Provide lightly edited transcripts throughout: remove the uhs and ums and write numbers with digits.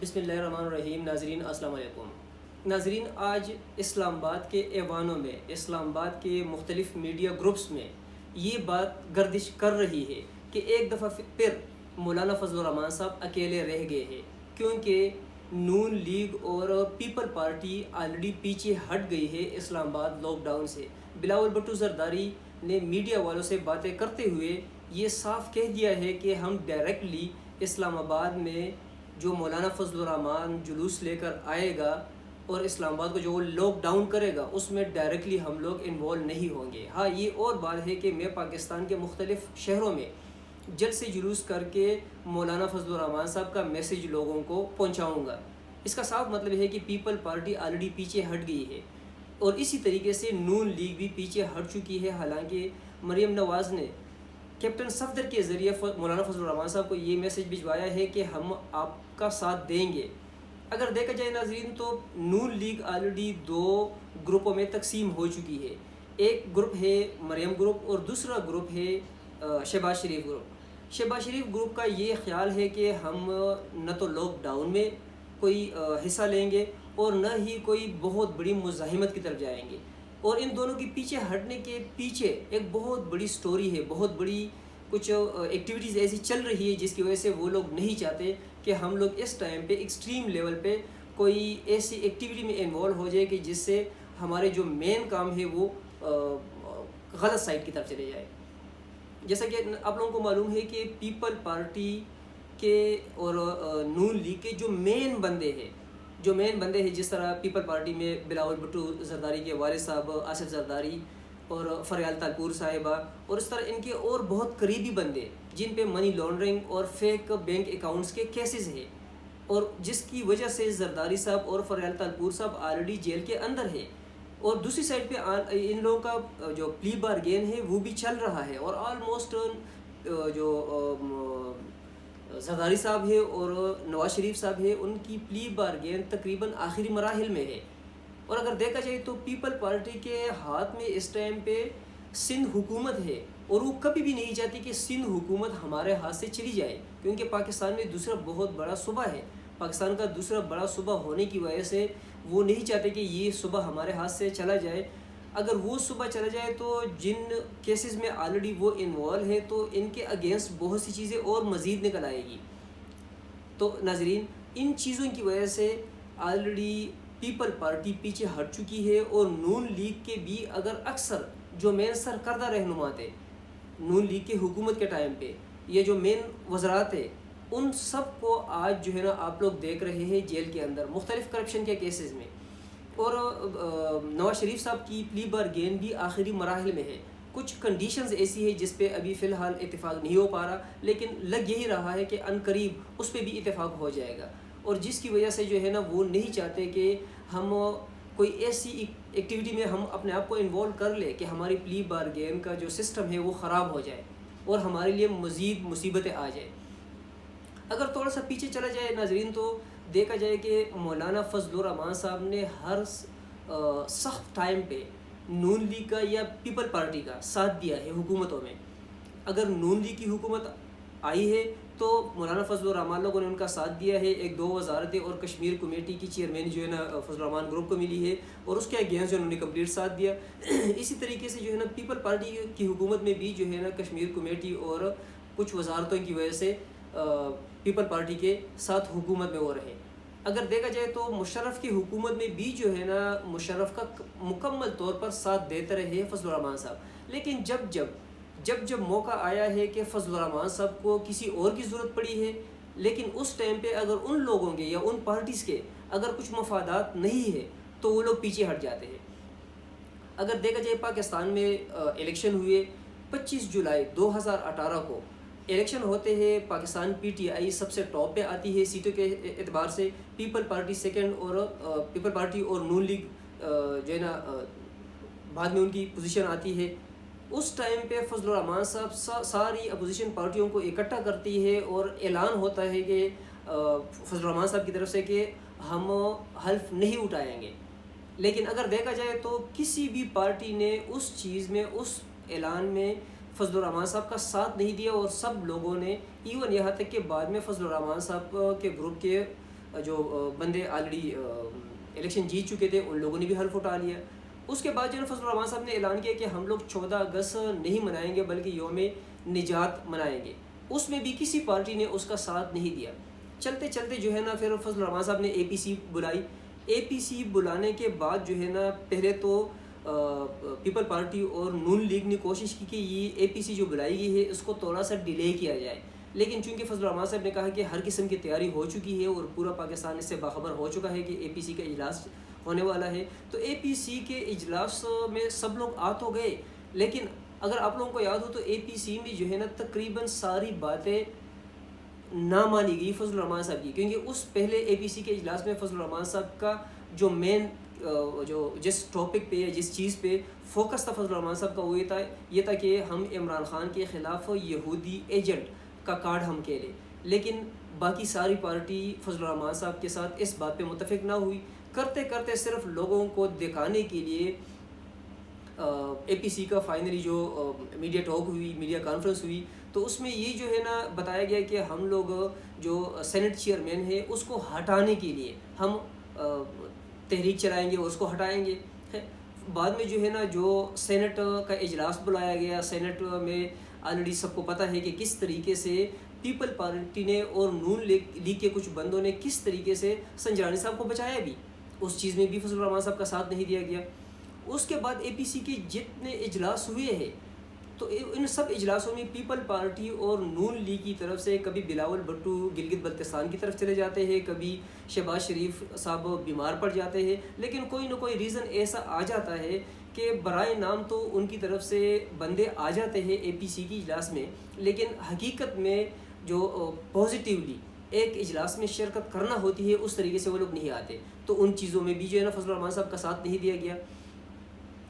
بسم اللہ الرحمن الرحیم۔ ناظرین السلام علیکم۔ ناظرین، آج اسلام آباد کے ایوانوں میں، اسلام آباد کے مختلف میڈیا گروپس میں یہ بات گردش کر رہی ہے کہ ایک دفعہ پھر مولانا فضل الرحمان صاحب اکیلے رہ گئے ہیں، کیونکہ نون لیگ اور پیپل پارٹی آلریڈی پیچھے ہٹ گئی ہے اسلام آباد لاک ڈاؤن سے۔ بلاول بھٹو زرداری نے میڈیا والوں سے باتیں کرتے ہوئے یہ صاف کہہ دیا ہے کہ ہم ڈائریکٹلی اسلام آباد میں جو مولانا فضل الرحمان جلوس لے کر آئے گا اور اسلام آباد کو جو وہ لاک ڈاؤن کرے گا اس میں ڈائریکٹلی ہم لوگ انوالو نہیں ہوں گے۔ ہاں، یہ اور بات ہے کہ میں پاکستان کے مختلف شہروں میں جلد سے جلوس کر کے مولانا فضل الرحمان صاحب کا میسیج لوگوں کو پہنچاؤں گا۔ اس کا صاف مطلب ہے کہ پیپل پارٹی آلریڈی پیچھے ہٹ گئی ہے، اور اسی طریقے سے نون لیگ بھی پیچھے ہٹ چکی ہے۔ حالانکہ مریم نواز نے کیپٹن صفدر کے ذریعے مولانا فضل الرحمان صاحب کو یہ میسیج بھجوایا ہے کہ ہم آپ کا ساتھ دیں گے۔ اگر دیکھا جائے ناظرین تو نون لیگ آلریڈی 2 گروپوں میں تقسیم ہو چکی ہے۔ ایک گروپ ہے مریم گروپ اور دوسرا گروپ ہے شہباز شریف گروپ۔ شہباز شریف گروپ کا یہ خیال ہے کہ ہم نہ تو لاک ڈاؤن میں کوئی حصہ لیں گے اور نہ ہی کوئی بہت بڑی مزاحمت کی طرف جائیں گے، اور ان دونوں کے پیچھے ہٹنے کے پیچھے ایک بہت بڑی سٹوری ہے، بہت بڑی کچھ ایکٹیویٹیز ایسی چل رہی ہے جس کی وجہ سے وہ لوگ نہیں چاہتے کہ ہم لوگ اس ٹائم پہ ایکسٹریم لیول پہ کوئی ایسی ایکٹیویٹی میں انوالو ہو جائے کہ جس سے ہمارے جو مین کام ہے وہ غلط سائڈ کی طرف چلے جائے۔ جیسا کہ آپ لوگوں کو معلوم ہے کہ پیپل پارٹی کے اور نون لیگ کے جو مین بندے ہیں جس طرح پیپل پارٹی میں بلاول بھٹو زرداری کے والد صاحب آصف زرداری اور فریال تالپور صاحبہ، اور اس طرح ان کے اور بہت قریبی بندے جن پہ منی لانڈرنگ اور فیک بینک اکاؤنٹس کے کیسز ہیں، اور جس کی وجہ سے زرداری صاحب اور فریال تالپور صاحب آلریڈی جیل کے اندر ہے، اور دوسری سائڈ پہ ان لوگوں کا جو پلی بارگین ہے وہ بھی چل رہا ہے، اور آلموسٹ جو زرداری صاحب ہے اور نواز شریف صاحب ہے ان کی پلی بارگین تقریباً آخری مراحل میں ہے۔ اور اگر دیکھا جائے تو پیپل پارٹی کے ہاتھ میں اس ٹائم پہ سندھ حکومت ہے، اور وہ کبھی بھی نہیں چاہتی کہ سندھ حکومت ہمارے ہاتھ سے چلی جائے، کیونکہ پاکستان میں دوسرا بہت بڑا صوبہ ہے۔ پاکستان کا دوسرا بڑا صوبہ ہونے کی وجہ سے وہ نہیں چاہتے کہ یہ صوبہ ہمارے ہاتھ سے چلا جائے۔ اگر وہ صوبہ چلا جائے تو جن کیسز میں آلریڈی وہ انوالو ہے تو ان کے اگینسٹ بہت سی چیزیں اور مزید نکل آئے گی۔ تو ناظرین، ان چیزوں کی وجہ سے آلریڈی پیپل پارٹی پیچھے ہٹ چکی ہے، اور نون لیگ کے بھی اگر اکثر جو مین سرکردہ رہنما تھے نون لیگ کی حکومت کے ٹائم پہ، یہ جو مین وزرات ہیں، ان سب کو آج جو ہے نا آپ لوگ دیکھ رہے ہیں جیل کے اندر مختلف کرپشن کے کیسز میں، اور نواز شریف صاحب کی پلی بارگین بھی آخری مراحل میں ہے۔ کچھ کنڈیشنز ایسی ہے جس پہ ابھی فی الحال اتفاق نہیں ہو پا رہا، لیکن لگ یہی رہا ہے کہ عنقریب اس پہ بھی اتفاق ہو جائے گا، اور جس کی وجہ سے جو ہے نا وہ نہیں چاہتے کہ ہم کوئی ایسی ایکٹیویٹی میں ہم اپنے آپ کو انوالو کر لیں کہ ہماری پلی بارگین کا جو سسٹم ہے وہ خراب ہو جائے اور ہمارے لیے مزید مصیبتیں آ جائیں۔ اگر تھوڑا سا پیچھے چلا جائے ناظرین تو دیکھا جائے کہ مولانا فضل الرحمان صاحب نے ہر سخت ٹائم پہ نون لیگ کا یا پیپل پارٹی کا ساتھ دیا ہے حکومتوں میں۔ اگر نون لیگ کی حکومت آئی ہے تو مولانا فضل الرحمان لوگوں نے ان کا ساتھ دیا ہے، 1-2 وزارتیں اور کشمیر کمیٹی کی چیئرمین جو ہے نا فضل الرحمان گروپ کو ملی ہے، اور اس کے اگینسٹ انہوں نے کمپلیٹ ساتھ دیا۔ اسی طریقے سے جو ہے نا پیپل پارٹی کی حکومت میں بھی جو ہے نا کشمیر کمیٹی اور کچھ وزارتوں کی وجہ سے پیپل پارٹی کے ساتھ حکومت میں وہ رہے۔ اگر دیکھا جائے تو مشرف کی حکومت میں بھی جو ہے نا مشرف کا مکمل طور پر ساتھ دیتے رہے فضل الرحمان صاحب، لیکن جب موقع آیا ہے کہ فضل الرحمان صاحب کو کسی اور کی ضرورت پڑی ہے، لیکن اس ٹائم پہ اگر ان لوگوں کے یا ان پارٹیز کے اگر کچھ مفادات نہیں ہے تو وہ لوگ پیچھے ہٹ جاتے ہیں۔ اگر دیکھا جائے پاکستان میں الیکشن ہوئے 25 جولائی 2018 کو الیکشن ہوتے ہیں، پاکستان پی ٹی آئی سب سے ٹاپ پہ آتی ہے سیٹوں کے اعتبار سے، پیپل پارٹی سیکنڈ، اور پیپل پارٹی اور نون لیگ جو ہے نا بعد میں ان کی پوزیشن آتی ہے۔ اس ٹائم پہ فضل الرحمان صاحب ساری اپوزیشن پارٹیوں کو اکٹھا کرتی ہے اور اعلان ہوتا ہے کہ فضل الرحمان صاحب کی طرف سے کہ ہم حلف نہیں اٹھائیں گے، لیکن اگر دیکھا جائے تو کسی بھی پارٹی نے اس چیز میں، اس اعلان میں فضل الرحمان صاحب کا ساتھ نہیں دیا، اور سب لوگوں نے ایون یہاں تک کہ بعد میں فضل الرحمان صاحب کے گروپ کے جو بندے آلریڈی الیکشن جیت چکے تھے ان لوگوں نے بھی حلف اٹھا لیا۔ اس کے بعد جو ہے فضل الرحمان صاحب نے اعلان کیا کہ ہم لوگ 14 اگست نہیں منائیں گے بلکہ یوم نجات منائیں گے۔ اس میں بھی کسی پارٹی نے اس کا ساتھ نہیں دیا۔ چلتے چلتے جو ہے نا پھر فضل الرحمان صاحب نے اے پی سی بلائی۔ اے پی سی بلانے کے بعد جو ہے نا پہلے تو پیپل پارٹی اور نون لیگ نے کوشش کی کہ یہ اے پی سی جو بلائی گئی ہے اس کو تھوڑا سا ڈیلے کیا جائے، لیکن چونکہ فضل الرحمان صاحب نے کہا کہ ہر قسم کی تیاری ہو چکی ہے اور پورا پاکستان اس سے باخبر ہو چکا ہے کہ اے پی سی کا اجلاس ہونے والا ہے، تو اے پی سی کے اجلاس میں سب لوگ آ تو گئے، لیکن اگر آپ لوگوں کو یاد ہو تو اے پی سی میں جو ہے نا تقریباً ساری باتیں نہ مانی گئی فضل الرحمان صاحب کی، کیونکہ اس پہلے اے پی سی کے اجلاس میں فضل الرحمان صاحب کا جو مین جو جس ٹاپک پہ یا جس چیز پہ فوکس تھا فضل الرحمان صاحب کا وہ یہ تھا کہ ہم عمران خان کے خلاف یہودی ایجنٹ کا کارڈ ہم کھیلیں، لیکن باقی ساری پارٹی فضل الرحمان صاحب کے ساتھ اس بات پہ متفق نہ ہوئی۔ کرتے کرتے صرف لوگوں کو دکھانے کے لیے اے پی سی کا فائنلی جو میڈیا ٹاک ہوئی، میڈیا کانفرنس ہوئی، تو اس میں یہ جو ہے نا بتایا گیا کہ ہم لوگ جو سینٹ چیئرمین ہے اس کو ہٹانے کے لیے ہم تحریک چلائیں گے، اس کو ہٹائیں گے۔ بعد میں جو ہے نا جو سینٹ کا اجلاس بلایا گیا، سینٹ میں آلریڈی سب کو پتہ ہے کہ کس طریقے سے پیپل پارٹی نے اور نون لیگ کے کچھ بندوں نے کس طریقے سے سنجرانی صاحب کو بچایا بھی، اس چیز میں بھی فضل الرحمان صاحب کا ساتھ نہیں دیا گیا۔ اس کے بعد اے پی سی کے جتنے اجلاس ہوئے ہیں تو ان سب اجلاسوں میں پیپل پارٹی اور نون لیگ کی طرف سے کبھی بلاول بھٹو گلگت بلتستان کی طرف چلے جاتے ہیں، کبھی شہباز شریف صاحب بیمار پڑ جاتے ہیں، لیکن کوئی نہ کوئی ریزن ایسا آ جاتا ہے کہ برائے نام تو ان کی طرف سے بندے آ جاتے ہیں اے پی سی کی اجلاس میں، لیکن حقیقت میں جو پازیٹیولی ایک اجلاس میں شرکت کرنا ہوتی ہے اس طریقے سے وہ لوگ نہیں آتے، تو ان چیزوں میں بھی جو ہے نا فضل الرحمان صاحب کا ساتھ نہیں دیا گیا۔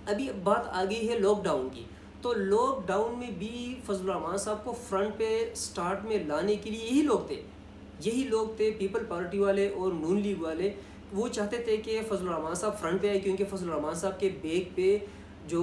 ابھی بات آ گئی ہے لاک ڈاؤن کی، تو لاک ڈاؤن میں بھی فضل الرحمان صاحب کو فرنٹ پہ سٹارٹ میں لانے کے لیے یہی لوگ تھے پیپل پارٹی والے اور نون لیگ والے، وہ چاہتے تھے کہ فضل الرحمان صاحب فرنٹ پہ آئے، کیونکہ فضل الرحمان صاحب کے بیک پہ جو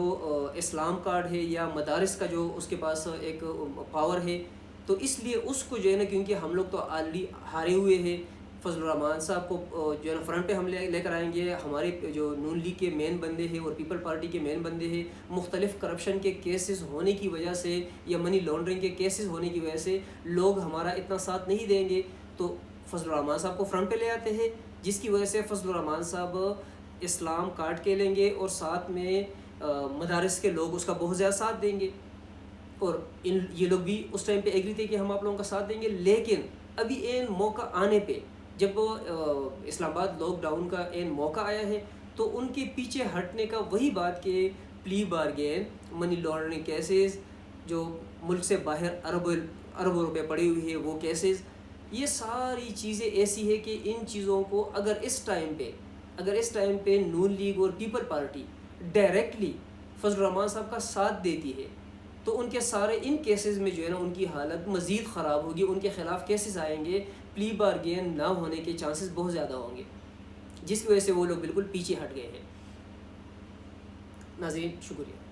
اسلام کارڈ ہے یا مدارس کا جو اس کے پاس ایک پاور ہے، تو اس لیے اس کو جو ہے نا کیونکہ ہم لوگ تو آلریڈی ہارے ہوئے ہیں، فضل الرحمان صاحب کو جو ہے نا فرنٹ پہ ہم لے کر آئیں گے، ہمارے جو نون لیگ کے مین بندے ہیں اور پیپل پارٹی کے مین بندے ہیں مختلف کرپشن کے کیسز ہونے کی وجہ سے یا منی لانڈرنگ کے کیسز ہونے کی وجہ سے لوگ ہمارا اتنا ساتھ نہیں دیں گے، تو فضل الرحمان صاحب کو فرنٹ پہ لے آتے ہیں، جس کی وجہ سے فضل الرحمان صاحب اسلام کاٹ کے لیں گے اور ساتھ میں مدارس کے لوگ اس کا بہت زیادہ ساتھ دیں گے، اور یہ لوگ بھی اس ٹائم پہ ایگری تھے کہ ہم آپ لوگوں کا ساتھ دیں گے۔ لیکن ابھی این موقع آنے پہ جب اسلام آباد لاک ڈاؤن کا این موقع آیا ہے تو ان کے پیچھے ہٹنے کا وہی بات کہ پلی بارگین، منی لانڈرنگ کیسز، جو ملک سے باہر اربوں روپے پڑے ہوئے ہیں وہ کیسز، یہ ساری چیزیں ایسی ہے کہ ان چیزوں کو اگر اس ٹائم پہ نون لیگ اور پیپل پارٹی ڈائریکٹلی فضل الرحمان صاحب کا ساتھ دیتی ہے تو ان کے سارے ان کیسز میں جو ہے نا ان کی حالت مزید خراب ہوگی، ان کے خلاف کیسز آئیں گے، پلی بارگین نہ ہونے کے چانسز بہت زیادہ ہوں گے، جس کی وجہ سے وہ لوگ بالکل پیچھے ہٹ گئے ہیں۔ ناظرین شکریہ۔